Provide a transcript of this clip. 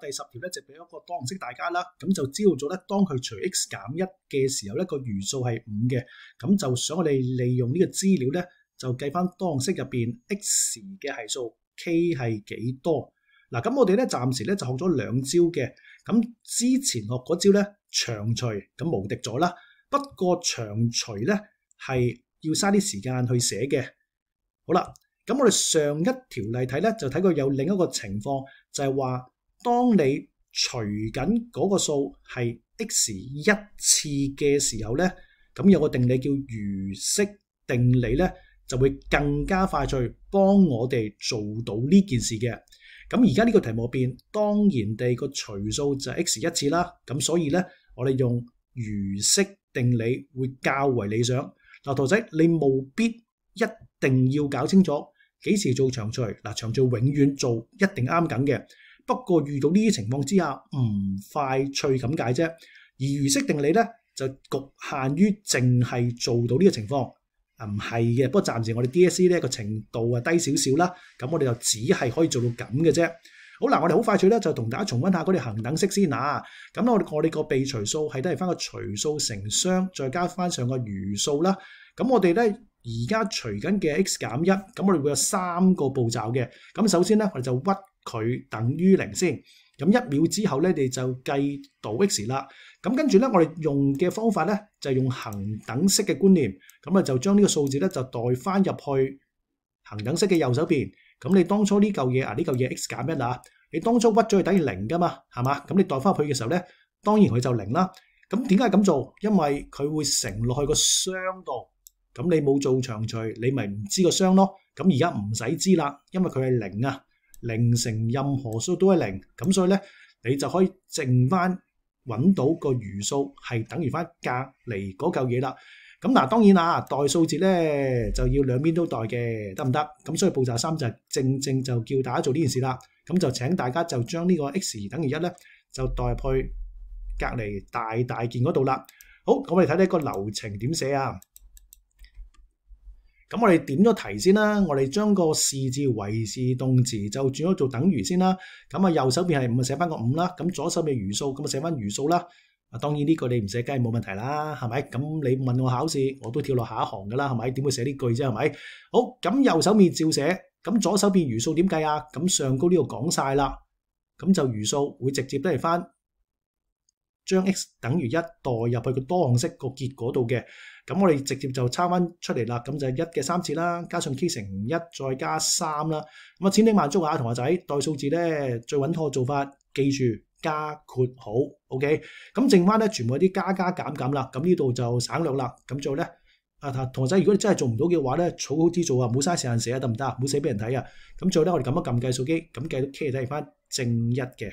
第10條咧就俾一個多項式大家啦，咁就知道咗咧，當佢除 x 減1嘅時候咧，個餘數係5嘅，咁就想我哋利用呢個資料咧，就計翻多項式入邊 x 嘅係數 k 係幾多。嗱，咁我哋咧暫時咧就學咗2招嘅，咁之前學嗰招咧長除咁無敵咗啦，不過長除咧係要嘥啲時間去寫嘅。好啦，咁我哋上一條例睇咧就睇過有另一個情況，就係話當你除緊嗰個數係 x 一次嘅時候咧，咁有個定理叫餘式定理咧，就會更加快脆幫我哋做到呢件事嘅。咁而家呢個題目入邊，當然地個除數就係 x 一次啦，咁所以咧我哋用餘式定理會較為理想。嗱，徒仔你務必一定要搞清楚幾時做長除。嗱，長除永遠做一定啱緊嘅，不過遇到呢啲情況之下唔快脆咁解啫。而餘式定理咧就局限於淨係做到呢個情況。唔係嘅，不過暫時我哋 DSE 呢個程度啊低少少啦，咁我哋就只係可以做到咁嘅啫。好嗱，我哋好快脆咧就同大家重溫下嗰啲恒等式先啊。咁我哋個被除數係都係翻個除數乘雙，再加翻上個餘數啦。咁我哋咧而家除緊嘅 x 減1，咁我哋會有3個步驟嘅。咁首先咧我哋就屈佢等於0先，咁1秒之後咧你就計到 x 啦。咁跟住咧，我哋用嘅方法咧就係用恒等式嘅觀念，咁啊就將呢個數字咧就代翻入去恒等式嘅右手邊。咁你當初呢嚿嘢呢嚿嘢 x 減1啊，你當初屈咗佢等於0噶嘛，係嘛？咁你代翻入去嘅時候咧，當然佢就0啦。咁點解咁做？因為佢會乘落去個雙度。咁你冇做長除，你咪唔知個雙咯。咁而家唔使知啦，因為佢係0啊，0乘任何數都係0。咁所以咧，你就可以剩翻。揾到個餘數係等於翻隔離嗰嚿嘢啦。咁嗱，當然啦，代數字咧就要兩邊都代嘅，得唔得？咁所以步驟3就正就叫大家做呢件事啦。咁就請大家就將呢個 x 等於1咧，就代入去隔離大件嗰度啦。好，咁我哋睇睇個流程點寫啊。咁我哋點咗題先啦，我哋將個是字為是動詞就轉咗做等於先啦。咁啊右手邊係5，寫翻個5啦。咁左手邊餘數，咁啊寫翻餘數啦。當然呢個你唔寫梗係冇問題啦，係咪？咁你問我考試，我都跳落下一行噶啦，係咪？點會寫呢句啫，係咪？好，咁右手面照寫，咁左手邊餘數點計啊？咁上高呢度講晒啦，咁就餘數會直接都係翻將 x 等於1代入去個多項式個結果度嘅。咁我哋直接就抄翻出嚟啦，咁就係1嘅3次啦，加上 k 乘1再加3啦。咁啊千叮萬囑啊，同學仔代數字咧最穩妥嘅做法，記住加括號 ，OK。咁剩翻咧全部係啲加減啦。咁呢度就省略啦。咁最後咧同學仔，如果你真係做唔到嘅話咧，草好之做啊，唔好嘥時間寫啊，得唔得？唔好寫俾人睇啊。咁最後咧我哋撳一撳計數機，咁計到 k 睇翻正1嘅。